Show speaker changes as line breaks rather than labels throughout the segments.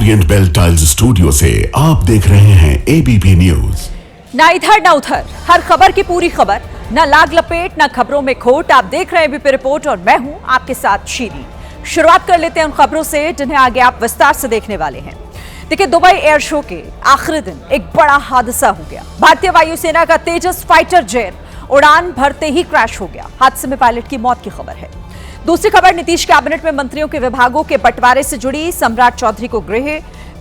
Orient bell tiles studio से आप देख रहे हैं एबीपी न्यूज।
ना इधर ना उधर, हर खबर की पूरी खबर, ना लाग लपेट ना खबरों में खोट। आप देख रहे हैं एबीपी रिपोर्ट और मैं हूं आपके साथ शीली। शुरुआत कर लेते हैं उन खबरों से जिन्हें आगे आप विस्तार से देखने वाले हैं। देखिए, दुबई एयर शो के आखिरी दिन एक बड़ा हादसा हो गया। भारतीय वायुसेना का तेजस फाइटर जेट उड़ान भरते ही क्रैश हो गया। हादसे में पायलट की मौत की खबर है। दूसरी खबर, नीतीश कैबिनेट में मंत्रियों के विभागों के बंटवारे से जुड़ी। सम्राट चौधरी को गृह,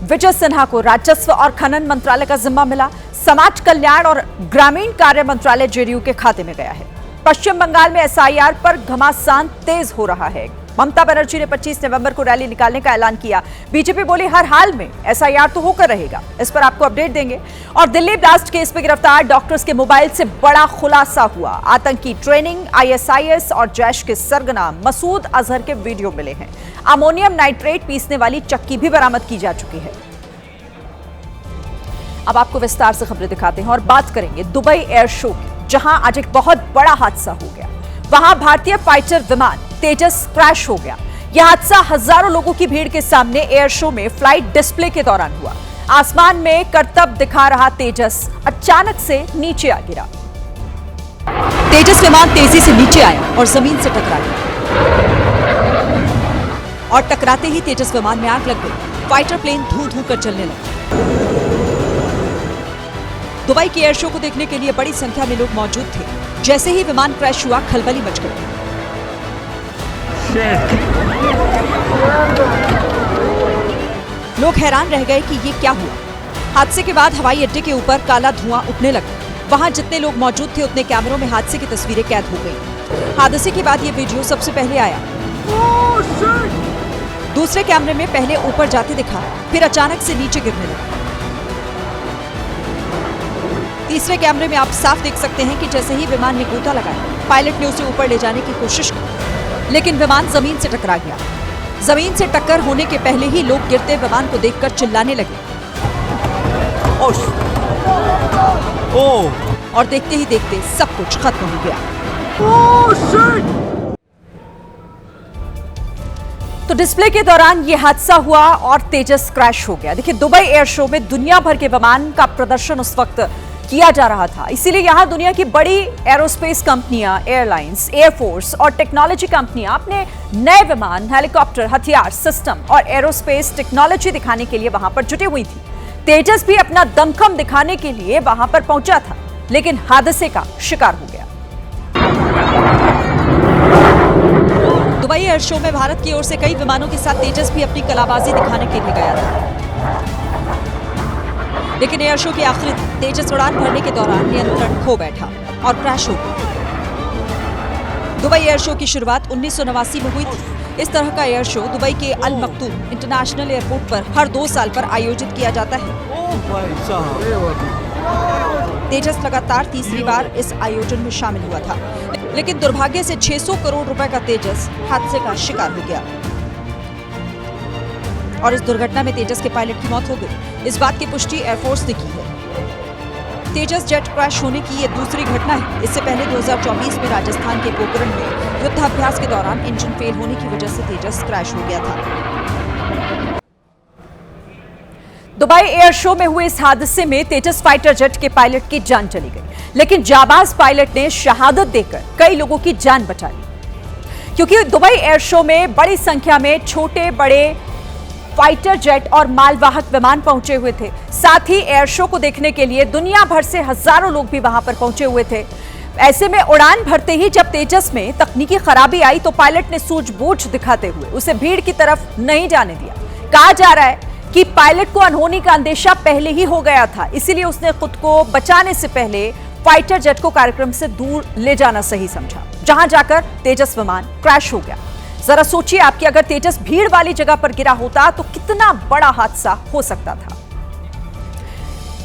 विजय सिन्हा को राजस्व और खनन मंत्रालय का जिम्मा मिला। समाज कल्याण और ग्रामीण कार्य मंत्रालय जेडीयू के खाते में गया है। पश्चिम बंगाल में एसआईआर पर घमासान तेज हो रहा है। ममता बनर्जी ने 25 नवंबर को रैली निकालने का ऐलान किया। बीजेपी बोली हर हाल में एसआईआर तो होकर रहेगा। इस पर आपको अपडेट देंगे। और दिल्ली ब्लास्ट केस में गिरफ्तार डॉक्टर्स के मोबाइल से बड़ा खुलासा हुआ। आतंकी ट्रेनिंग, आईएसआईएस और जैश के सरगना मसूद अजहर के वीडियो मिले हैं। अमोनियम नाइट्रेट पीसने वाली चक्की भी बरामद की जा चुकी है। अब आपको विस्तार से खबरें दिखाते हैं और बात करेंगे दुबई एयर शो की, जहां आज एक बहुत बड़ा हादसा हो गया। वहां भारतीय फाइटर विमान तेजस क्रैश हो गया। यह हादसा हजारों लोगों की भीड़ के सामने एयर शो में फ्लाइट डिस्प्ले के दौरान हुआ। आसमान में करतब दिखा रहा तेजस अचानक से नीचे आ गिरा। तेजस विमान तेजी से नीचे आया और जमीन से टकरा गया। और टकराते ही तेजस विमान में आग लग गई। फाइटर प्लेन धू धू कर चलने लगा। दुबई के एयर शो को देखने के लिए बड़ी संख्या में लोग मौजूद थे। जैसे ही विमान क्रैश हुआ, खलबली मच गई। लोग हैरान रह गए कि ये क्या हुआ। हादसे के बाद हवाई अड्डे के ऊपर काला धुआं उठने लगा। वहां जितने लोग मौजूद थे उतने कैमरों में हादसे की तस्वीरें कैद हो गई। हादसे के बाद ये वीडियो सबसे पहले आया। दूसरे कैमरे में पहले ऊपर जाते दिखा, फिर अचानक से नीचे गिरने लगा। तीसरे कैमरे में आप साफ देख सकते हैं कि जैसे ही विमान ने गोता लगाया, पायलट ने उसे ऊपर ले जाने की कोशिश की, लेकिन विमान जमीन से टकरा गया। जमीन से टक्कर होने के पहले ही लोग गिरते विमान को देखकर चिल्लाने लगे। और देखते ही देखते सब कुछ खत्म हो गया। तो डिस्प्ले के दौरान यह हादसा हुआ और तेजस क्रैश हो गया। देखिए, दुबई एयर शो में दुनिया भर के विमान का प्रदर्शन उस वक्त किया जा रहा था। इसीलिए यहां दुनिया की बड़ी एरोस्पेस कंपनियां, एयरलाइंस, एयरफोर्स और टेक्नोलॉजी कंपनियां अपने नए विमान, हेलीकॉप्टर, हथियार सिस्टम और एरोस्पेस टेक्नोलॉजी दिखाने के लिए वहां पर जुटी हुई थी। तेजस भी अपना दमखम दिखाने के लिए वहां पर पहुंचा था, लेकिन हादसे का शिकार हो गया। दुबई एयर शो में भारत की ओर से कई विमानों के साथ तेजस भी अपनी कलाबाजी दिखाने के लिए गया था। लेकिन एयर शो के आखिरी दिन तेजस उड़ान भरने के दौरान नियंत्रण खो बैठा और क्रैश हो गया। दुबई एयर शो की शुरुआत 1989 में हुई थी। इस तरह का एयर शो दुबई के अल मक्तूम इंटरनेशनल एयरपोर्ट पर हर 2 साल पर आयोजित किया जाता है। तेजस लगातार तीसरी बार इस आयोजन में शामिल हुआ था, लेकिन दुर्भाग्य से 600 करोड़ रुपए का तेजस हादसे का शिकार हो गया और इस दुर्घटना में तेजस के पायलट की मौत हो गई। इस बात की पुष्टि एयरफोर्स ने की है। तेजस जेट क्रैश होने की यह दूसरी घटना है। इससे पहले 2024 में राजस्थान के पोखरण में युद्धाभ्यास के दौरान इंजन फेल होने की वजह से तेजस क्रैश हो गया था। दुबई एयर शो में हुए इस हादसे में तेजस फाइटर जेट के पायलट की जान चली गई, लेकिन जाबाज पायलट ने शहादत देकर कई लोगों की जान बचा ली। क्योंकि दुबई एयर शो में बड़ी संख्या में छोटे बड़े फाइटर जेट और मालवाहक विमान पहुंचे हुए थे। साथ ही एयर शो को देखने के लिए दुनिया भर से हजारों लोग भी वहां पर पहुंचे हुए थे। ऐसे में उड़ान भरते ही जब तेजस में तकनीकी खराबी आई तो पायलट ने सूझबूझ दिखाते हुए उसे भीड़ की तरफ नहीं जाने दिया। कहा जा रहा है कि पायलट को अनहोनी का अंदेशा पहले ही हो गया था, इसीलिए उसने खुद को बचाने से पहले फाइटर जेट को कार्यक्रम से दूर ले जाना सही समझा, जहां जाकर तेजस विमान क्रैश हो गया। जरा सोचिए आप कि अगर तेजस भीड़ वाली जगह पर गिरा होता तो कितना बड़ा हादसा हो सकता था।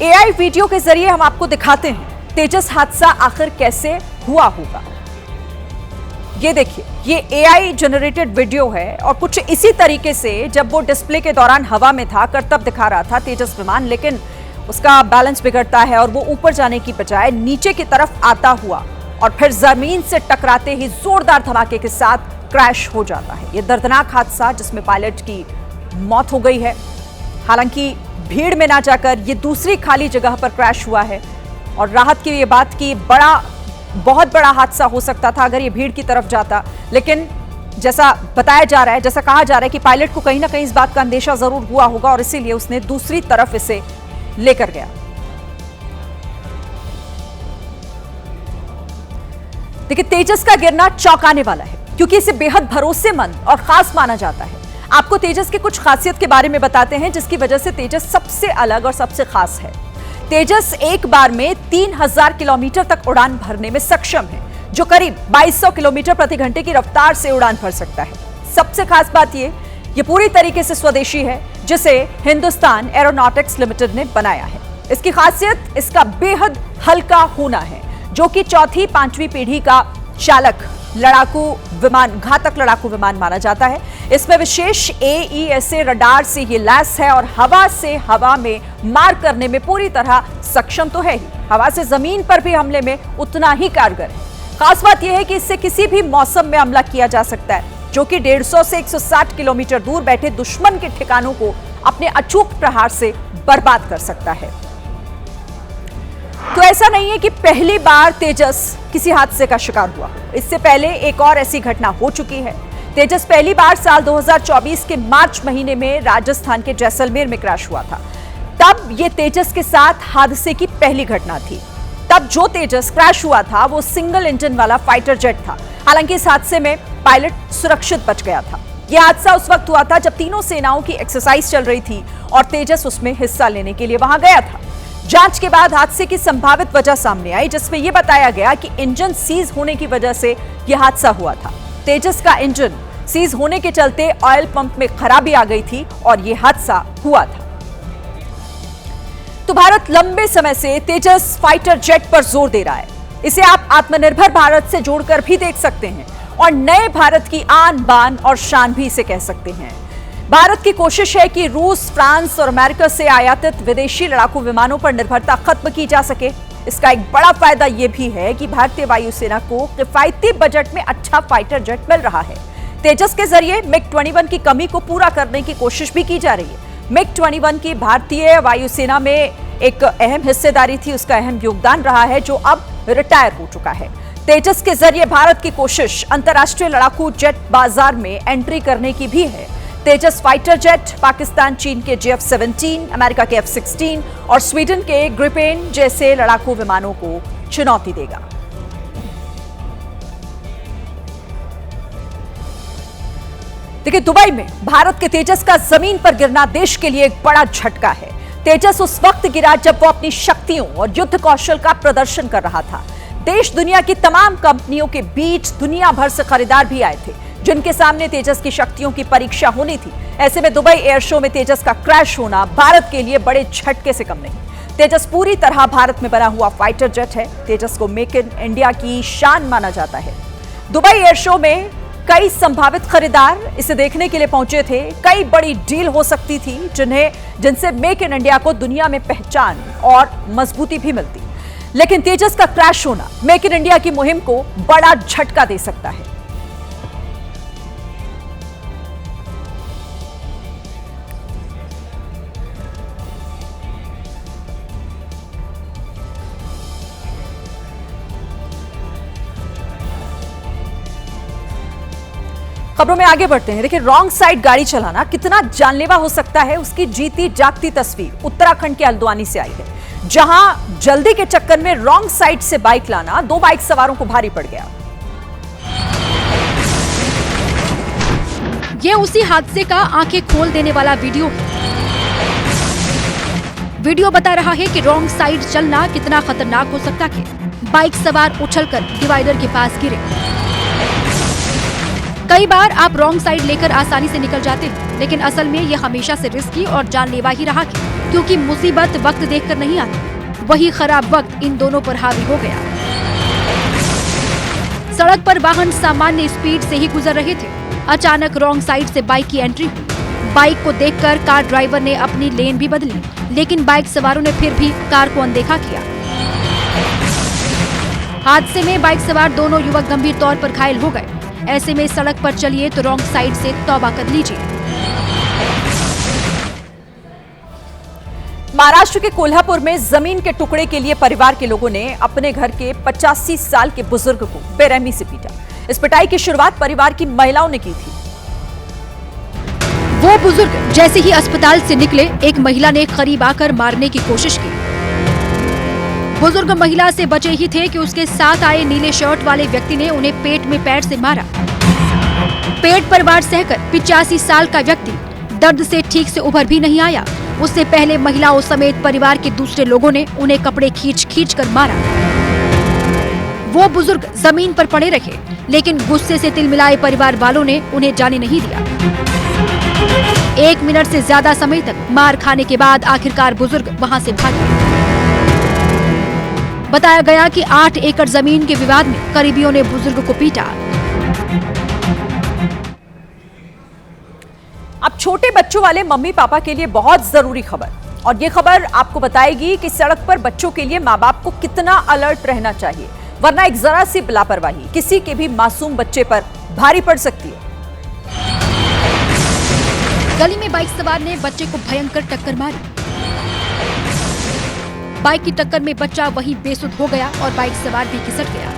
एआई वीडियो के जरिए हम आपको दिखाते हैं तेजस हादसा आखिर कैसे हुआ होगा। ये देखिए, ये एआई जनरेटेड वीडियो है और कुछ इसी तरीके से जब वो डिस्प्ले के दौरान हवा में था, करतब दिखा रहा था तेजस विमान, लेकिन उसका बैलेंस बिगड़ता है और वो ऊपर जाने की बजाय नीचे की तरफ आता हुआ और फिर जमीन से टकराते ही जोरदार धमाके के साथ क्रैश हो जाता है। यह दर्दनाक हादसा जिसमें पायलट की मौत हो गई है। हालांकि भीड़ में ना जाकर ये दूसरी खाली जगह पर क्रैश हुआ है और राहत की ये बात कि बहुत बड़ा हादसा हो सकता था अगर ये भीड़ की तरफ जाता, लेकिन जैसा बताया जा रहा है, जैसा कहा जा रहा है कि पायलट को कहीं ना कहीं इस बात का अंदेशा जरूर हुआ होगा और इसीलिए उसने दूसरी तरफ इसे लेकर गया। देखिए, तेजस का गिरना चौंकाने वाला है क्योंकि इसे बेहद भरोसेमंद और खास माना जाता है। आपको तेजस के कुछ खासियत के बारे में बताते हैं जिसकी वजह से तेजस सबसे अलग और सबसे खास है। तेजस एक बार में 3000 किलोमीटर तक उड़ान भरने में सक्षम है, जो करीब 2200 किलोमीटर प्रति घंटे की रफ्तार से उड़ान भर सकता है। सबसे खास बात ये पूरी तरीके से स्वदेशी है, जिसे हिंदुस्तान एरोनॉटिक्स लिमिटेड ने बनाया है। इसकी खासियत इसका बेहद हल्का होना है, जो कि चौथी पांचवी पीढ़ी का चालक लड़ाकू विमान, घातक लड़ाकू विमान माना जाता है। इसमें विशेष AESA रडार से ये लैस है और हवा से हवा में मार करने में पूरी तरह सक्षम तो है ही, हवा से जमीन पर भी हमले में उतना ही कारगर है। खास बात यह है कि इससे किसी भी मौसम में हमला किया जा सकता है, जो कि 150 से 160 किलोमीटर दूर बैठे दुश्मन के ठिकानों को अपने अचूक प्रहार से बर्बाद कर सकता है। तो ऐसा नहीं है कि पहली बार तेजस किसी हादसे का शिकार हुआ। इससे पहले एक और ऐसी घटना हो चुकी है। तेजस पहली बार साल 2024 के मार्च महीने में राजस्थान के जैसलमेर में क्रैश हुआ था। तब यह तेजस के साथ हादसे की पहली घटना थी। तब जो तेजस क्रैश हुआ था वो सिंगल इंजन वाला फाइटर जेट था। हालांकि इस हादसे में पायलट सुरक्षित बच गया था। यह हादसा उस वक्त हुआ था जब तीनों सेनाओं की एक्सरसाइज चल रही थी और तेजस उसमें हिस्सा लेने के लिए वहां गया था। जांच के बाद हादसे की संभावित वजह सामने आई, जिसमें यह बताया गया कि इंजन सीज होने की वजह से यह हादसा हुआ था। तेजस का इंजन सीज होने के चलते ऑयल पंप में खराबी आ गई थी और यह हादसा हुआ था। तो भारत लंबे समय से तेजस फाइटर जेट पर जोर दे रहा है। इसे आप आत्मनिर्भर भारत से जोड़कर भी देख सकते हैं और नए भारत की आन बान और शान भी इसे कह सकते हैं। भारत की कोशिश है कि रूस, फ्रांस और अमेरिका से आयातित विदेशी लड़ाकू विमानों पर निर्भरता खत्म की जा सके। इसका एक बड़ा फायदा यह भी है कि भारतीय वायुसेना को किफायती बजट में अच्छा फाइटर जेट मिल रहा है। तेजस के जरिए MiG-21 की कमी को पूरा करने की कोशिश भी की जा रही है। MiG-21 की भारतीय वायुसेना में एक अहम हिस्सेदारी थी, उसका अहम योगदान रहा है, जो अब रिटायर हो चुका है। तेजस के जरिए भारत की कोशिश अंतर्राष्ट्रीय लड़ाकू जेट बाजार में एंट्री करने की भी है। तेजस फाइटर जेट पाकिस्तान, चीन के JF-17, अमेरिका के F-16 और स्वीडन के ग्रिपेन जैसे लड़ाकू विमानों को चुनौती देगा। देखिए, दुबई में भारत के तेजस का जमीन पर गिरना देश के लिए एक बड़ा झटका है। तेजस उस वक्त गिरा जब वो अपनी शक्तियों और युद्ध कौशल का प्रदर्शन कर रहा था। देश दुनिया की तमाम कंपनियों के बीच दुनिया भर से खरीदार भी आए थे, जिनके सामने तेजस की शक्तियों की परीक्षा होनी थी। ऐसे में दुबई एयर शो में तेजस का क्रैश होना भारत के लिए बड़े झटके से कम नहीं। तेजस पूरी तरह भारत में बना हुआ फाइटर जेट है। तेजस को मेक इन इंडिया की शान माना जाता है। दुबई एयर शो में कई संभावित खरीदार इसे देखने के लिए पहुंचे थे। कई बड़ी डील हो सकती थी जिनसे मेक इन इंडिया को दुनिया में पहचान और मजबूती भी मिलती। लेकिन तेजस का क्रैश होना मेक इन इंडिया की मुहिम को बड़ा झटका दे सकता है। खबरों में आगे बढ़ते हैं। देखिए, रॉन्ग साइड गाड़ी चलाना कितना जानलेवा हो सकता है, उसकी जीती जागती तस्वीर उत्तराखंड के हल्द्वानी से आई है, जहां जल्दी के चक्कर में रॉन्ग साइड से बाइक लाना 2 बाइक सवारों को भारी पड़ गया।
ये उसी हादसे का आंखें खोल देने वाला वीडियो है। वीडियो बता रहा है कि रॉन्ग साइड चलना कितना खतरनाक हो सकता है। बाइक सवार उछलकर डिवाइडर के पास गिरे। कई बार आप रॉन्ग साइड लेकर आसानी से निकल जाते हैं, लेकिन असल में ये हमेशा से रिस्की और जानलेवा ही रहा है, क्योंकि मुसीबत वक्त देखकर नहीं आती। वही खराब वक्त इन दोनों पर हावी हो गया। सड़क पर वाहन सामान्य स्पीड से ही गुजर रहे थे। अचानक रॉन्ग साइड से बाइक की एंट्री हुई। बाइक को देखकर कार ड्राइवर ने अपनी लेन भी बदली, लेकिन बाइक सवारों ने फिर भी कार को अनदेखा किया। हादसे में बाइक सवार दोनों युवक गंभीर तौर पर घायल हो गए। ऐसे में सड़क पर चलिए तो रॉन्ग साइड से तौबा कर लीजिए।
महाराष्ट्र के कोल्हापुर में जमीन के टुकड़े के लिए परिवार के लोगों ने अपने घर के 85 साल के बुजुर्ग को बेरहमी से पीटा। इस पिटाई की शुरुआत परिवार की महिलाओं ने की थी।
वो बुजुर्ग जैसे ही अस्पताल से निकले, एक महिला ने करीब आकर मारने की कोशिश की। बुजुर्ग महिला से बचे ही थे कि उसके साथ आए नीले शर्ट वाले व्यक्ति ने उन्हें पेट में पैर से मारा। पेट पर वार सहकर 85 साल का व्यक्ति दर्द से ठीक से उभर भी नहीं आया। उससे पहले महिलाओं समेत परिवार के दूसरे लोगों ने उन्हें कपड़े खींच कर मारा। वो बुजुर्ग जमीन पर पड़े रहे, लेकिन गुस्से से तिलमिलाए परिवार वालों ने उन्हें जाने नहीं दिया। 1 मिनट से ज्यादा समय तक मार खाने के बाद आखिरकार बुजुर्ग वहां से भागे। बताया गया कि 8 एकड़ जमीन के विवाद में करीबियों ने बुजुर्ग को पीटा।
अब छोटे बच्चों वाले मम्मी पापा के लिए बहुत जरूरी खबर, और ये खबर आपको बताएगी कि सड़क पर बच्चों के लिए माँ बाप को कितना अलर्ट रहना चाहिए, वरना एक जरा सी लापरवाही किसी के भी मासूम बच्चे पर भारी पड़ सकती है।
गली में बाइक सवार ने बच्चे को भयंकर टक्कर मारी। बाइक की टक्कर में बच्चा वहीं बेसुध हो गया और बाइक सवार भी खिसक गया।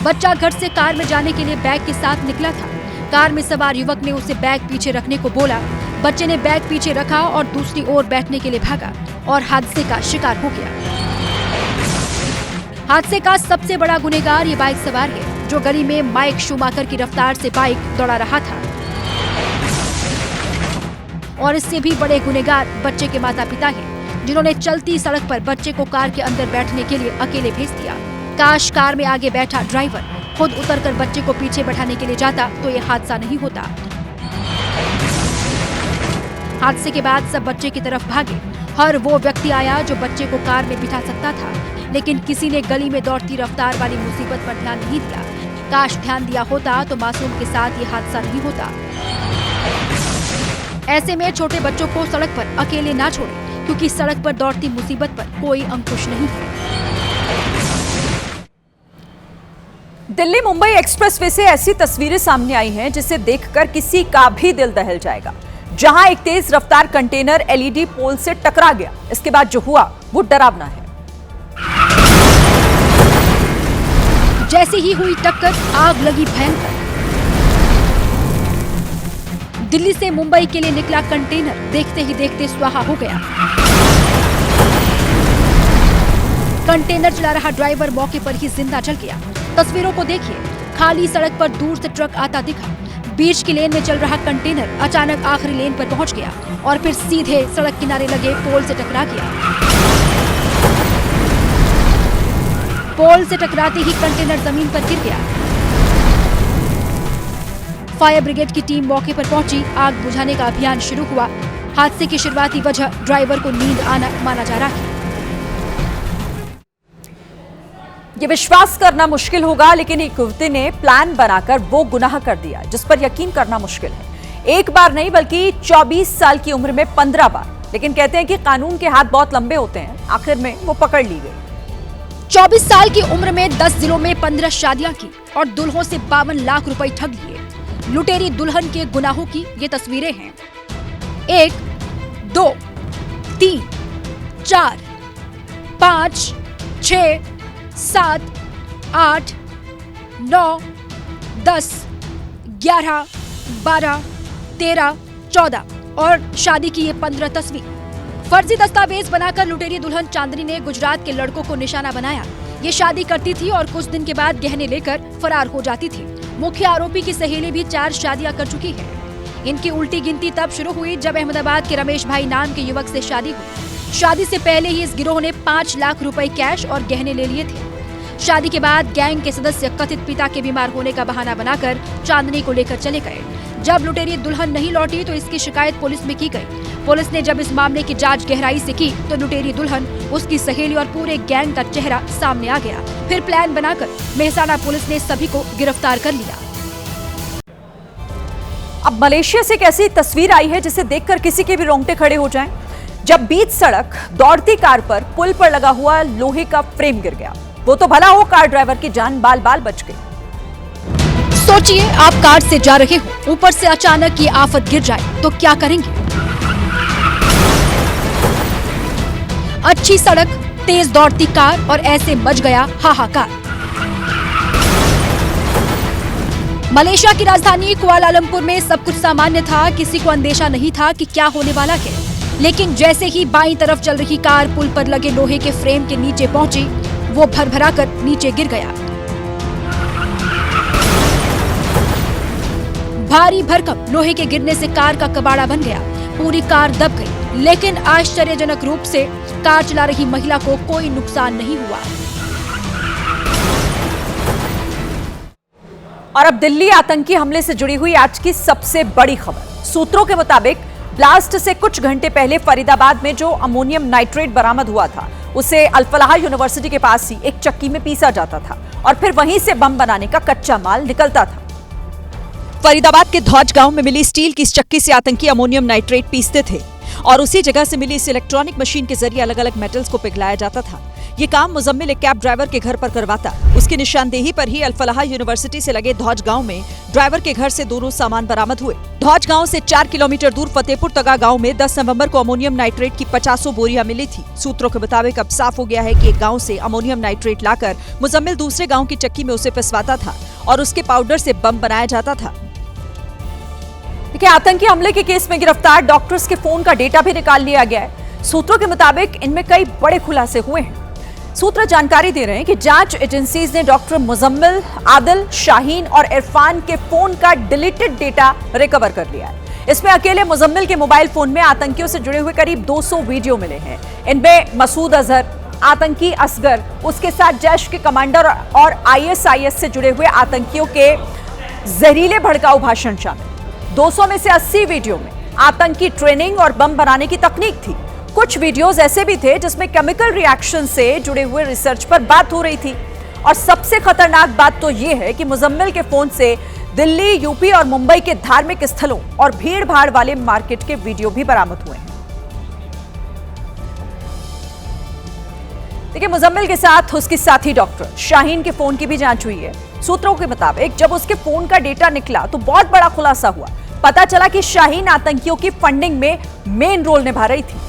बच्चा घर से कार में जाने के लिए बैग के साथ निकला था। कार में सवार युवक ने उसे बैग पीछे रखने को बोला। बच्चे ने बैग पीछे रखा और दूसरी ओर बैठने के लिए भागा और हादसे का शिकार हो गया। हादसे का सबसे बड़ा गुनहगार ये बाइक सवार है, जो गली में माइक शूमाकर की रफ्तार से बाइक दौड़ा रहा था। और इससे भी बड़े गुनहगार बच्चे के माता पिता हैं, जिन्होंने चलती सड़क पर बच्चे को कार के अंदर बैठने के लिए अकेले भेज दिया। काश कार में आगे बैठा ड्राइवर खुद उतरकर बच्चे को पीछे बैठाने के लिए जाता तो ये हादसा नहीं होता। हादसे के बाद सब बच्चे की तरफ भागे। हर वो व्यक्ति आया जो बच्चे को कार में बिठा सकता था, लेकिन किसी ने गली में दौड़ती रफ्तार वाली मुसीबत पर ध्यान नहीं दिया। काश ध्यान दिया होता तो मासूम के साथ ये हादसा नहीं होता। ऐसे में छोटे बच्चों को सड़क पर अकेले ना छोड़ें, क्योंकि सड़क पर दौड़ती मुसीबत पर कोई अंकुश नहीं है।
दिल्ली मुंबई एक्सप्रेसवे से ऐसी तस्वीरें सामने आई हैं जिसे देखकर किसी का भी दिल दहल जाएगा, जहां एक तेज रफ्तार कंटेनर एलईडी पोल से टकरा गया। इसके बाद जो हुआ वो डरावना है।
जैसे ही हुई टक्कर, आग लगी भयंकर। दिल्ली से मुंबई के लिए निकला कंटेनर देखते ही देखते स्वाहा हो गया। कंटेनर चला रहा ड्राइवर मौके पर ही जिंदा जल गया। तस्वीरों को देखिए, खाली सड़क पर दूर से ट्रक आता दिखा। बीच की लेन में चल रहा कंटेनर अचानक आखिरी लेन पर पहुंच गया और फिर सीधे सड़क किनारे लगे पोल से टकरा गया। पोल से टकराते ही कंटेनर जमीन पर गिर गया। फायर ब्रिगेड की टीम मौके पर पहुंची। आग बुझाने का अभियान शुरू हुआ। हादसे की शुरुआती वजह ड्राइवर को नींद आना माना जा रहा है।
ये विश्वास करना मुश्किल होगा, लेकिन एक युवती ने प्लान बनाकर वो गुनाह कर दिया जिस पर यकीन करना मुश्किल है। एक बार नहीं बल्कि 24 साल की उम्र में 15 बार। लेकिन कहते हैं कि कानून के हाथ बहुत लंबे होते हैं। आखिर में वो पकड़ ली गई।
24 साल की उम्र में 10 जिलों में 15 शादियां की और दुल्हों से 52 लाख रुपए ठग लिए। लुटेरी दुल्हन के गुनाहों की ये तस्वीरें हैं। 1, 2, 3, 4, 5, 6, 7, 8, 9, 10, 11, 12, 13, 14 और शादी की ये 15 तस्वीर। फर्जी दस्तावेज बनाकर लुटेरी दुल्हन चांदनी ने गुजरात के लड़कों को निशाना बनाया। ये शादी करती थी और कुछ दिन के बाद गहने लेकर फरार हो जाती थी। मुख्य आरोपी की सहेली भी 4 शादियां कर चुकी है। इनकी उल्टी गिनती तब शुरू हुई जब अहमदाबाद के रमेश भाई नाम के युवक से शादी हुई। शादी से पहले ही इस गिरोह ने 5 लाख रुपए कैश और गहने ले लिए थे। शादी के बाद गैंग के सदस्य कथित पिता के बीमार होने का बहाना बनाकर चांदनी को लेकर चले गए। जब लुटेरी दुल्हन नहीं लौटी तो इसकी शिकायत पुलिस में की गई। पुलिस ने जब इस मामले की जांच गहराई से की तो लुटेरी दुल्हन, उसकी सहेली और पूरे गैंग का चेहरा सामने आ गया। फिर प्लान बनाकर मेहसाना पुलिस ने सभी को गिरफ्तार कर लिया।
अब मलेशिया से एक ऐसी तस्वीर आई है जिसे देखकर किसी के भी रोंगटे खड़े हो जाएं। जब बीच सड़क दौड़ती कार पर पुल पर लगा हुआ लोहे का फ्रेम गिर गया। वो तो भला हो, कार ड्राइवर की जान बाल बाल बच गई।
सोचिए, आप कार से जा रहे हो, ऊपर से अचानक ये आफत गिर जाए तो क्या करेंगे? अच्छी सड़क, तेज दौड़ती कार और ऐसे मच गया हाहाकार। मलेशिया की राजधानी कुआलालंपुर में सब कुछ सामान्य था, किसी को अंदेशा नहीं था कि क्या होने वाला है। लेकिन जैसे ही बाईं तरफ चल रही कार पुल पर लगे लोहे के फ्रेम के नीचे पहुंची, वो भरभराकर नीचे गिर गया। भारी भरकम लोहे के गिरने से कार का कबाड़ा बन गया, पूरी कार दब गई। लेकिन आश्चर्यजनक रूप से कार चला रही महिला को कोई नुकसान नहीं हुआ।
और अब दिल्ली आतंकी हमले से जुड़ी हुई आज की सबसे बड़ी खबर। सूत्रों के मुताबिक ब्लास्ट से कुछ घंटे पहले फरीदाबाद में जो अमोनियम नाइट्रेट बरामद हुआ था, उसे अल-फलाह यूनिवर्सिटी के पास ही एक चक्की में पीसा जाता था और फिर वहीं से बम बनाने का कच्चा माल निकलता था। फरीदाबाद के धौज गांव में मिली स्टील की इस चक्की से आतंकी अमोनियम नाइट्रेट पीसते थे और उसी जगह से मिली इस इलेक्ट्रॉनिक मशीन के जरिए अलग अलग मेटल्स को पिघलाया जाता था। ये काम मुजम्मिल एक कैब ड्राइवर के घर पर करवाता। उसकी निशानदेही पर ही अल-फलाह यूनिवर्सिटी से लगे धौज गांव में ड्राइवर के घर से दोनों सामान बरामद हुए। धौज गांव से 4 किलोमीटर दूर फतेहपुर तगा गांव में 10 नवंबर को अमोनियम नाइट्रेट की 50 बोरियां मिली थी। सूत्रों के मुताबिक अब साफ हो गया है कि एक गांव से अमोनियम नाइट्रेट लाकर मुजम्मिल दूसरे गांव की चक्की में उसे पिसवाता था और उसके पाउडर से बम बनाया जाता था। देखिए, आतंकी हमले के केस में गिरफ्तार डॉक्टर्स के फोन का डेटा भी निकाल लिया गया है। सूत्रों के मुताबिक इनमें कई बड़े खुलासे हुए हैं। सूत्र जानकारी दे रहे हैं कि जांच एजेंसीज ने डॉक्टर मुजम्मिल, आदिल, शाहीन और इरफान के फोन का डिलीटेड डेटा रिकवर कर लिया है। इसमें अकेले मुजम्मिल के मोबाइल फोन में आतंकियों से जुड़े हुए करीब 200 वीडियो मिले हैं। इनमें मसूद अजहर, आतंकी असगर, उसके साथ जैश के कमांडर और ISIS से जुड़े हुए आतंकियों के जहरीले भड़काऊ भाषण शामिल। 200 में से 80 वीडियो में आतंकी ट्रेनिंग और बम बनाने की तकनीक थी। कुछ वीडियोस ऐसे भी थे जिसमें केमिकल रिएक्शन से जुड़े हुए रिसर्च पर बात हो रही थी। और सबसे खतरनाक बात तो यह है कि मुजम्मिल के फोन से दिल्ली, यूपी और मुंबई के धार्मिक स्थलों और भीड़-भाड़ वाले मार्केट के वीडियो भी बरामद हुए हैं। देखिए, मुजम्मिल के साथ उसकी साथी डॉक्टर शाहीन के फोन की भी जांच हुई है। सूत्रों के मुताबिक जब उसके फोन का डेटा निकला तो बहुत बड़ा खुलासा हुआ। पता चला कि शाहीन आतंकियों की फंडिंग में मेन रोल निभा रही थी।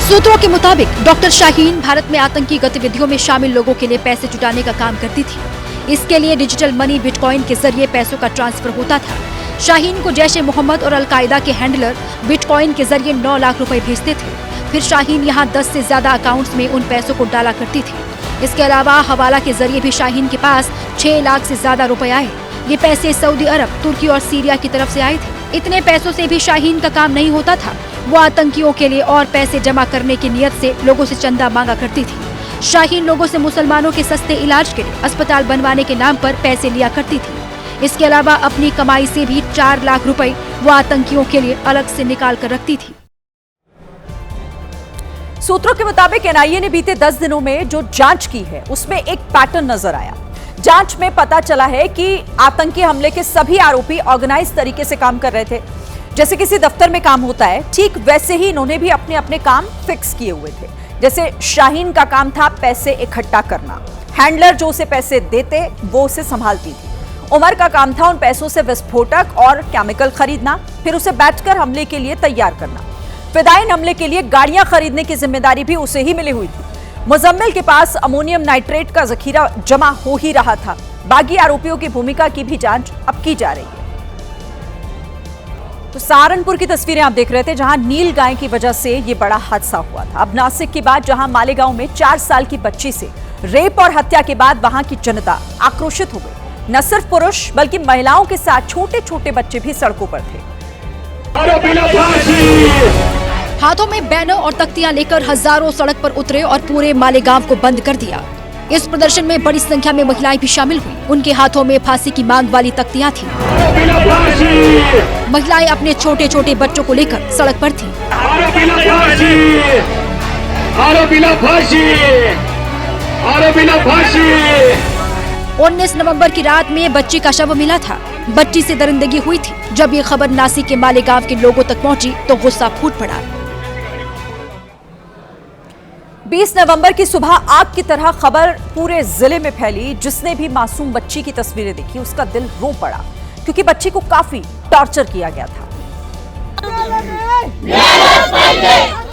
सूत्रों के मुताबिक डॉक्टर शाहीन भारत में आतंकी गतिविधियों में शामिल लोगों के लिए पैसे जुटाने का काम करती थी। इसके लिए डिजिटल मनी, बिटकॉइन के जरिए पैसों का ट्रांसफर होता था। शाहीन को जैश ए मोहम्मद और अल-कायदा के हैंडलर बिटकॉइन के जरिए 9 लाख रुपए भेजते थे। फिर शाहीन यहाँ 10 से ज्यादा अकाउंट्स में उन पैसों को डाला करती थी। इसके अलावा हवाला के जरिए भी शाहीन के पास 6 लाख से ज्यादा रुपए आए। ये पैसे सऊदी अरब, तुर्की और सीरिया की तरफ से आए थे। इतने पैसों से भी शाहीन का काम नहीं होता था। वो आतंकियों के लिए और पैसे जमा करने की नियत से लोगों से चंदा मांगा करती थी। शाहीन लोगों से मुसलमानों के सस्ते इलाज के लिए अस्पताल बनवाने के नाम पर पैसे लिया करती थी। इसके अलावा अपनी कमाई से भी 4 लाख रुपए वो आतंकियों के लिए अलग से निकाल कर रखती थी।
सूत्रों के मुताबिक NIA ने बीते 10 दिनों में जो जांच की है उसमें एक पैटर्न नजर आया। जांच में पता चला है कि आतंकी हमले के सभी आरोपी ऑर्गेनाइज तरीके से काम कर रहे थे। जैसे किसी दफ्तर में काम होता है, ठीक वैसे ही इन्होंने भी अपने अपने काम फिक्स किए हुए थे। जैसे शाहीन का काम था पैसे इकट्ठा करना, हैंडलर जो उसे पैसे देते वो उसे संभालती थी। उमर का काम था उन पैसों से विस्फोटक और केमिकल खरीदना, फिर उसे बैठकर हमले के लिए तैयार करना। फिदायीन हमले के लिए गाड़ियां खरीदने की जिम्मेदारी भी उसे ही मिली हुई थी। मुजम्मिल के पास अमोनियम नाइट्रेट का जखीरा जमा हो ही रहा था। बाकी आरोपियों की भूमिका की भी जांच अब की जा रही है। तो सहारनपुर की तस्वीरें आप देख रहे थे, जहां नील गाय की वजह से ये बड़ा हादसा हुआ था। अब नासिक की बात, जहां मालेगांव में 4 साल की बच्ची से रेप और हत्या के बाद वहां की जनता आक्रोशित हो गई। न सिर्फ पुरुष बल्कि महिलाओं के साथ छोटे छोटे बच्चे भी सड़कों पर थे।
हाथों में बैनर और तख्तियां लेकर हजारों सड़क पर उतरे और पूरे मालेगांव को बंद कर दिया। इस प्रदर्शन में बड़ी संख्या में महिलाएं भी शामिल हुई। उनके हाथों में फांसी की मांग वाली तख्तियां थीं। महिलाएं अपने छोटे छोटे बच्चों को लेकर सड़क पर थीं। 19 नवंबर की रात में बच्ची का शव मिला था। बच्ची से दरिंदगी हुई थी। जब ये खबर नासिक के मालेगांव के लोगों तक पहुंची तो गुस्सा फूट पड़ा।
20 नवंबर की सुबह आग की तरह खबर पूरे जिले में फैली। जिसने भी मासूम बच्ची की तस्वीरें देखी उसका दिल रो पड़ा, क्योंकि बच्ची को काफी टॉर्चर किया गया था।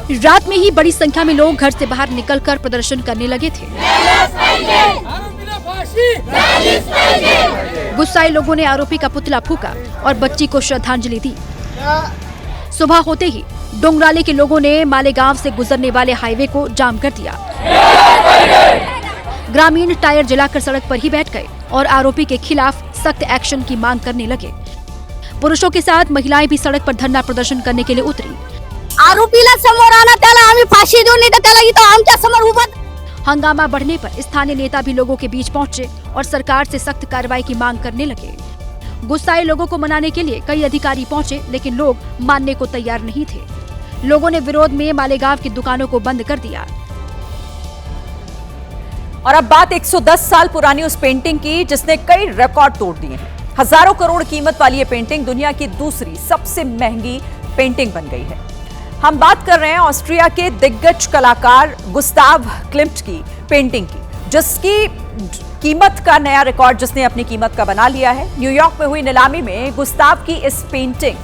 रात में ही बड़ी संख्या में लोग घर से बाहर निकलकर प्रदर्शन करने लगे थे। गुस्साए लोगों ने आरोपी का पुतला फूंका और बच्ची को श्रद्धांजलि दी। सुबह होते ही डोंगराले के लोगों ने मालेगांव से गुजरने वाले हाईवे को जाम कर दिया। ग्रामीण टायर जलाकर सड़क पर ही बैठ गए और आरोपी के खिलाफ सख्त एक्शन की मांग करने लगे। पुरुषों के साथ महिलाएं भी सड़क पर धरना प्रदर्शन करने के लिए उतरी।
आरोपीला समोर आणा, त्याला आम्ही फाशी देऊ, नाही तर त्याला इथं आमच्या समोर उभं।
हंगामा बढ़ने पर स्थानीय नेता भी लोगों के बीच पहुंचे और सरकार से सख्त कार्रवाई की मांग करने लगे। गुस्साए लोगों को मनाने के लिए कई अधिकारी पहुंचे, लेकिन लोग मानने को तैयार नहीं थे। लोगों ने विरोध में मालेगांव की दुकानों को बंद कर दिया।
और अब बात 110 साल पुरानी उस पेंटिंग की जिसने कई रिकॉर्ड तोड़ दिए हैं। हजारों करोड़ कीमत वाली ये पेंटिंग दुनिया की दूसरी सबसे महंगी पेंटिंग बन गई है। हम बात कर रहे हैं ऑस्ट्रिया के दिग्गज कलाकार गुस्ताव क्लिम्ट की पेंटिंग की, जिसकी कीमत का नया रिकॉर्ड जिसने अपनी कीमत का बना लिया है। न्यूयॉर्क में हुई नीलामी में गुस्ताव की इस पेंटिंग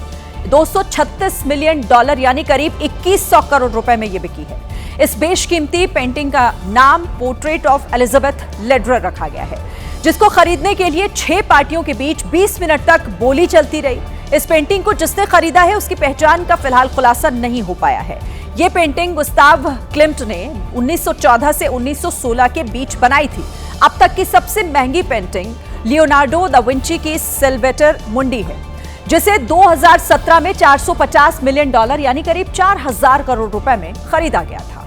$236 मिलियन यानी करीब 2100 करोड़ रुपए में ये बिकी है। इस बेशकीमती पेंटिंग का नाम पोर्ट्रेट ऑफ एलिजाबेथ लेडरर रखा गया है, जिसको खरीदने के लिए 6 पार्टियों के बीच 20 मिनट तक बोली चलती रही। इस पेंटिंग को जिसने खरीदा है उसकी पहचान का फिलहाल खुलासा नहीं हो पाया है। ये पेंटिंग गुस्ताव क्लिम्ट ने 1914 से 1916 के बीच बनाई थी। अब तक की सबसे महंगी पेंटिंग लियोनार्डो दा विंची की सिल्वेटर मुंडी है, जिसे 2017 में $450 मिलियन यानी करीब 4000 करोड़ रुपए में खरीदा गया था।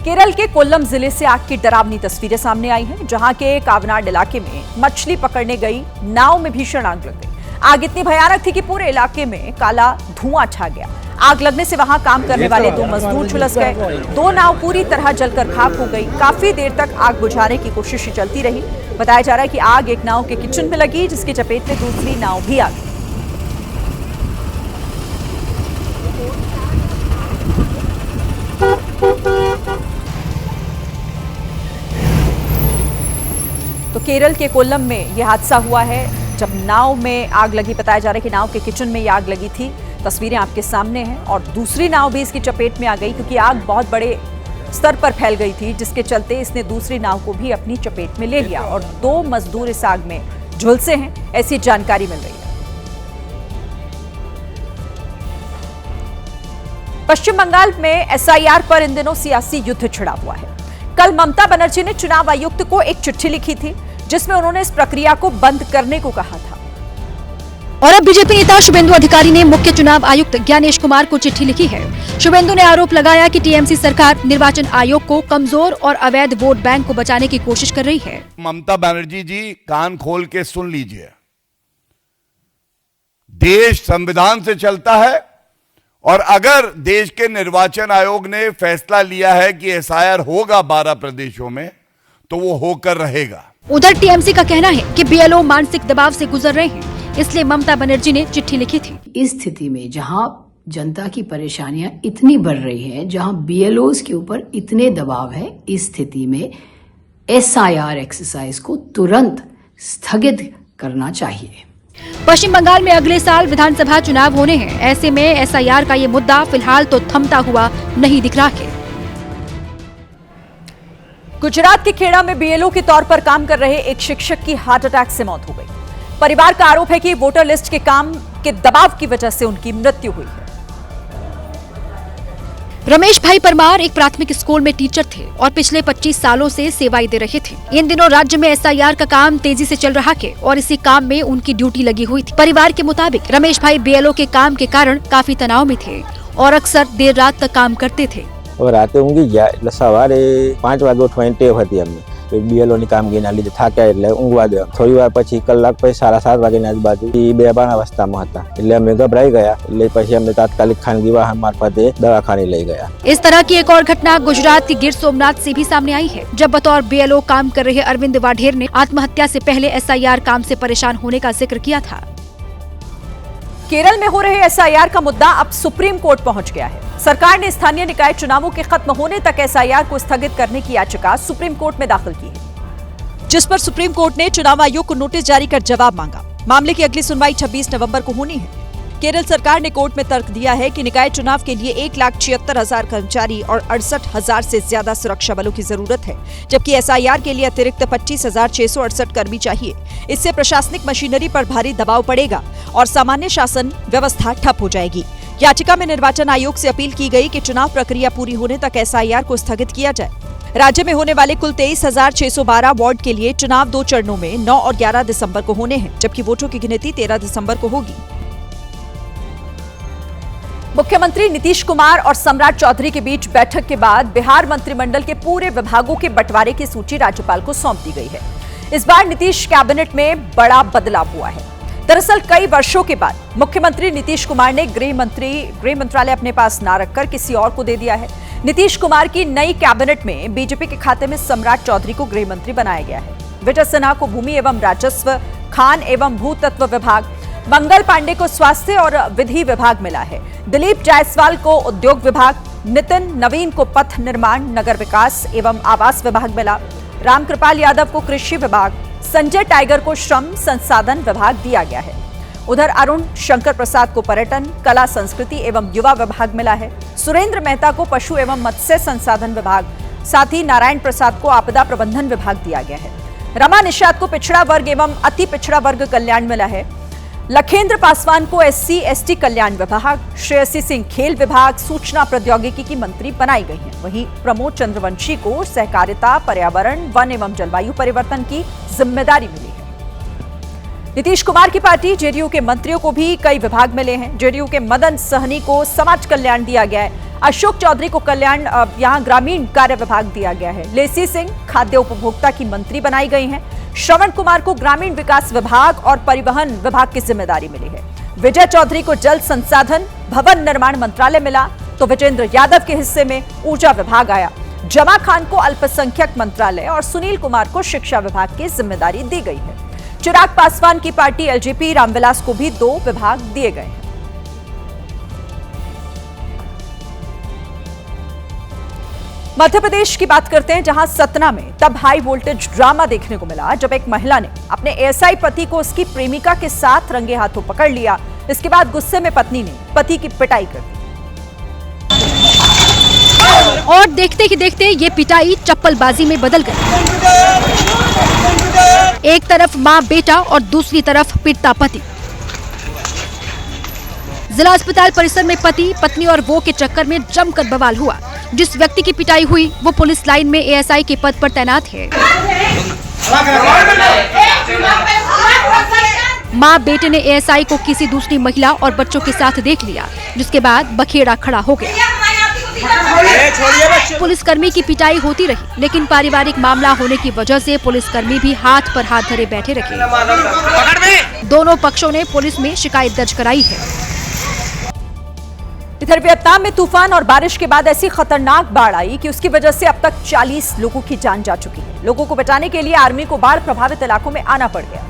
केरल के कोल्लम जिले से आग की डरावनी तस्वीरें सामने आई हैं, जहां के कावनाड इलाके में मछली पकड़ने गई नाव में भीषण आग लग गई। आग इतनी भयानक थी कि पूरे इलाके में काला धुआं छा गया। आग लगने से वहां काम करने वाले 2 मजदूर झुलस गए। 2 नाव पूरी तरह जलकर खाक हो गई। काफी देर तक आग बुझाने की कोशिश चलती रही। बताया जा रहा है कि आग एक नाव के किचन में लगी, जिसकी चपेट में दूसरी नाव भी आ गई। तो केरल के कोल्लम में यह हादसा हुआ है, जब नाव में आग लगी। बताया जा रहा है कि नाव के किचन में यह आग लगी थी। तस्वीरें आपके सामने हैं और दूसरी नाव भी इसकी चपेट में आ गई, क्योंकि आग बहुत बड़े स्तर पर फैल गई थी, जिसके चलते इसने दूसरी नाव को भी अपनी चपेट में ले लिया और 2 मजदूर इस आग में झुलसे हैं, ऐसी जानकारी मिल रही है। पश्चिम बंगाल में एसआईआर पर इन दिनों सियासी युद्ध छिड़ा हुआ है। कल ममता बनर्जी ने चुनाव आयुक्त को एक चिट्ठी लिखी थी, जिसमें उन्होंने इस प्रक्रिया को बंद करने को कहा था।
और अब बीजेपी नेता शुभेंदु अधिकारी ने मुख्य चुनाव आयुक्त ज्ञानेश कुमार को चिट्ठी लिखी है। शुभेंदु ने आरोप लगाया कि टीएमसी सरकार निर्वाचन आयोग को कमजोर और अवैध वोट बैंक को बचाने की कोशिश कर रही है।
ममता बनर्जी जी, कान खोल के सुन लीजिए। देश संविधान से चलता है और अगर देश के निर्वाचन आयोग ने फैसला लिया है कि एसआईआर होगा 12 प्रदेशों में, तो वो होकर रहेगा।
उधर टीएमसी का कहना है कि बीएलओ मानसिक दबाव से गुजर रहे हैं, इसलिए ममता बनर्जी ने चिट्ठी लिखी थी।
इस स्थिति में जहां जनता की परेशानियां इतनी बढ़ रही हैं, जहां बीएलओस के ऊपर इतने दबाव है, इस स्थिति में एसआईआर एक्सरसाइज को तुरंत स्थगित करना चाहिए।
पश्चिम बंगाल में अगले साल विधानसभा चुनाव होने हैं। ऐसे में एसआईआर का ये मुद्दा फिलहाल तो थमता हुआ नहीं दिख रहा है।
गुजरात के खेड़ा में बीएलओ के तौर पर काम कर रहे एक शिक्षक की हार्ट अटैक से मौत हो गई। परिवार का आरोप है कि वोटर लिस्ट के काम के दबाव की वजह से उनकी मृत्यु हुई है।
रमेश भाई परमार एक प्राथमिक स्कूल में टीचर थे और पिछले 25 सालों से सेवाएं दे रहे थे। इन दिनों राज्य में एसआईआर का काम तेजी से चल रहा है और इसी काम में उनकी ड्यूटी लगी हुई थी। परिवार के मुताबिक रमेश भाई बीएलओ के काम के कारण काफी तनाव में थे और अक्सर देर रात तक काम करते थे।
राते ઊંઘી ગયા એટલે સવારે 5 વાગે ઉઠવાની ટેવ હતી અમને। બીએલઓ ની કામગીરીના લીધે થાક્યા એટલે ઊંઘવા દે। થોડી વાર પછી કલાક પછી 7:30 વાગ્યાની આજુબાજુ એ બેભાન અવસ્થામાં હતા એટલે અમે ગભરાઈ ગયા એટલે પછી અમને તાત્કાલિક ખાનગી વાહન મારફતે દવાખાને લઈ ગયા।
इस तरह की एक और घटना गुजरात के गिर सोमनाथ से भी सामने आई है, जब बतौर बीएलओ काम कर रहे अरविंद वाढेर ने आत्महत्या से पहले एसआईआर काम से परेशान होने का जिक्र किया था।
केरल में हो रहे एसआईआर का मुद्दा अब सुप्रीम कोर्ट पहुंच गया है। सरकार ने स्थानीय निकाय चुनावों के खत्म होने तक एसआईआर को स्थगित करने की याचिका सुप्रीम कोर्ट में दाखिल की है, जिस पर सुप्रीम कोर्ट ने चुनाव आयोग को नोटिस जारी कर जवाब मांगा। मामले की अगली सुनवाई 26 नवंबर को होनी है। केरल सरकार ने कोर्ट में तर्क दिया है कि निकाय चुनाव के लिए 1,76,000 कर्मचारी और 68,000 से ज्यादा सुरक्षा बलों की जरूरत है, जबकि एसआईआर के लिए अतिरिक्त 25,668 कर्मी चाहिए। इससे प्रशासनिक मशीनरी पर भारी दबाव पड़ेगा और सामान्य शासन व्यवस्था ठप हो जाएगी। याचिका में निर्वाचन आयोग से अपील की गई कि चुनाव प्रक्रिया पूरी होने तक एसआईआर को स्थगित किया जाए। राज्य में होने वाले कुल 23,612 वार्ड के लिए चुनाव 2 चरणों में 9 और 11 दिसंबर को होने हैं, जबकि वोटों की गिनती 13 दिसंबर को होगी। मुख्यमंत्री नीतीश कुमार और सम्राट चौधरी के बीच बैठक के बाद बिहार मंत्रिमंडल के पूरे विभागों के बंटवारे की सूची राज्यपाल को सौंप दी गई है। इस बार नीतीश कैबिनेट में बड़ा बदलाव हुआ है। दरअसल कई वर्षों के बाद मुख्यमंत्री नीतीश कुमार ने गृह मंत्रालय अपने पास ना रखकर किसी और को दे दिया है। नीतीश कुमार की नई कैबिनेट में बीजेपी के खाते में सम्राट चौधरी को गृह मंत्री बनाया गया है। विजय सिन्हा को भूमि एवं राजस्व, खान एवं भूतत्व विभाग, मंगल पांडे को स्वास्थ्य और विधि विभाग मिला है। दिलीप जायसवाल को उद्योग विभाग, नितिन नवीन को पथ निर्माण, नगर विकास एवं आवास विभाग मिला। रामकृपाल यादव को कृषि विभाग, संजय टाइगर को श्रम संसाधन विभाग दिया गया है। उधर अरुण शंकर प्रसाद को पर्यटन, कला, संस्कृति एवं युवा विभाग मिला है। सुरेंद्र मेहता को पशु एवं मत्स्य संसाधन विभाग, साथ ही नारायण प्रसाद को आपदा प्रबंधन विभाग दिया गया है। रमा निषाद को पिछड़ा वर्ग एवं अति पिछड़ा वर्ग कल्याण मिला है। लखेंद्र पासवान को SC/ST कल्याण विभाग, श्रेयसी सिंह खेल विभाग, सूचना प्रौद्योगिकी की मंत्री बनाई गई हैं। वहीं प्रमोद चंद्रवंशी को सहकारिता, पर्यावरण, वन एवं जलवायु परिवर्तन की जिम्मेदारी मिली है। नीतीश कुमार की पार्टी जेडीयू के मंत्रियों को भी कई विभाग मिले हैं। जेडीयू के मदन सहनी को समाज कल्याण दिया गया है। अशोक चौधरी को कल्याण यहां ग्रामीण कार्य विभाग दिया गया है। लेसी सिंह खाद्य उपभोक्ता की मंत्री बनाई गई हैं। श्रवण कुमार को ग्रामीण विकास विभाग और परिवहन विभाग की जिम्मेदारी मिली है। विजय चौधरी को जल संसाधन, भवन निर्माण मंत्रालय मिला, तो विजेंद्र यादव के हिस्से में ऊर्जा विभाग आया। जमा खान को अल्पसंख्यक मंत्रालय और सुनील कुमार को शिक्षा विभाग की जिम्मेदारी दी गई है। चिराग पासवान की पार्टी LJP रामविलास को भी 2 विभाग दिए गए हैं। मध्य प्रदेश की बात करते हैं, जहां सतना में तब हाई वोल्टेज ड्रामा देखने को मिला जब एक महिला ने अपने ASI पति को उसकी प्रेमिका के साथ रंगे हाथों पकड़ लिया। इसके बाद गुस्से में पत्नी ने पति की पिटाई कर दी
और देखते ही देखते ये पिटाई चप्पलबाजी में बदल गई। एक तरफ मां बेटा और दूसरी तरफ पिटता पति। जिला अस्पताल परिसर में पति, पत्नी और वो के चक्कर में जमकर बवाल हुआ। जिस व्यक्ति की पिटाई हुई वो पुलिस लाइन में ASI के पद पर तैनात है। मां बेटे ने ASI को किसी दूसरी महिला और बच्चों के साथ देख लिया, जिसके बाद बखेड़ा खड़ा हो गया। पुलिसकर्मी की पिटाई होती रही, लेकिन पारिवारिक मामला होने की वजह से पुलिसकर्मी भी हाथ पर हाथ धरे बैठे रखे। दोनों पक्षों ने पुलिस में शिकायत दर्ज कराई है।
इधर वियतनाम में तूफान और बारिश के बाद ऐसी खतरनाक बाढ़ आई कि उसकी वजह से अब तक 40 लोगों की जान जा चुकी है। लोगों को बचाने के लिए आर्मी को बाढ़ प्रभावित इलाकों में आना पड़ गया।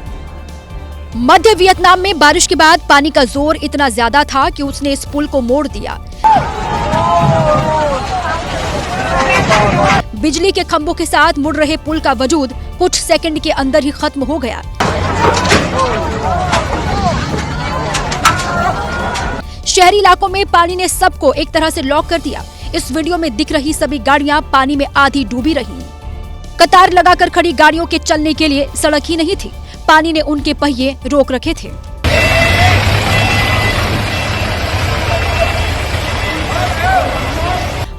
मध्य वियतनाम में बारिश के बाद पानी का जोर इतना ज्यादा था कि उसने इस पुल को मोड़ दिया। बिजली के खंभों के साथ मुड़ रहे पुल का वजूद कुछ सेकंड के अंदर ही खत्म हो गया। शहरी इलाकों में पानी ने सबको एक तरह से लॉक कर दिया। इस वीडियो में दिख रही सभी गाड़ियां पानी में आधी डूबी रही। कतार लगाकर खड़ी गाड़ियों के चलने के लिए सड़क ही नहीं थी, पानी ने उनके पहिए रोक रखे थे।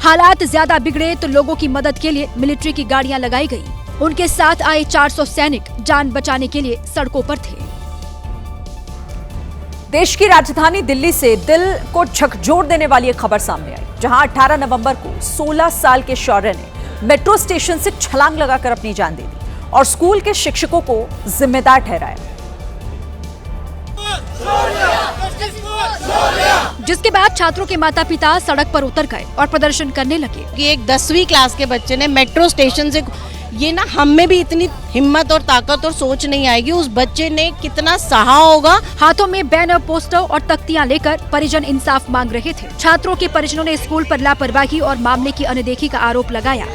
हालात ज्यादा बिगड़े तो लोगों की मदद के लिए मिलिट्री की गाड़ियां लगाई गई। उनके साथ आए 400 सैनिक जान बचाने के लिए सड़कों पर थे।
देश की राजधानी दिल्ली से दिल को झकझोर देने वाली एक खबर सामने आई, जहां 18 नवंबर को 16 साल के शौर्य ने मेट्रो स्टेशन से छलांग लगाकर अपनी जान दे दी और स्कूल के शिक्षकों को जिम्मेदार ठहराया,
जिसके बाद छात्रों के माता पिता सड़क पर उतर गए और प्रदर्शन करने लगे
कि एक 10वीं क्लास के बच्चे ने मेट्रो स्टेशन से, ये ना हम में भी इतनी हिम्मत और ताकत और सोच नहीं आएगी, उस बच्चे ने कितना सहा होगा।
हाथों में बैनर, पोस्टर और तख्तियां लेकर परिजन इंसाफ मांग रहे थे। छात्रों के परिजनों ने स्कूल पर लापरवाही और मामले की अनदेखी का आरोप लगाया।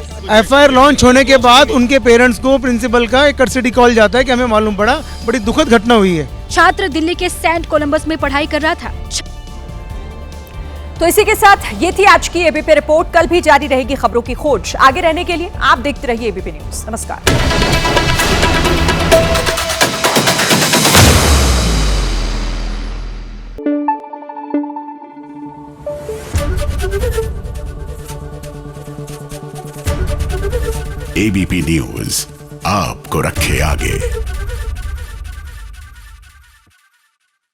FIR लॉन्च होने के बाद उनके पेरेंट्स को प्रिंसिपल का एक कस्टडी कॉल जाता है कि हमें मालूम पड़ा, बड़ी दुखद घटना हुई है।
छात्र दिल्ली के सेंट कोलंबस में पढ़ाई कर रहा था।
तो इसी के साथ ये थी आज की एबीपी रिपोर्ट। कल भी जारी रहेगी खबरों की खोज। आगे रहने के लिए आप देखते रहिए एबीपी न्यूज। नमस्कार।
एबीपी न्यूज आपको रखे आगे।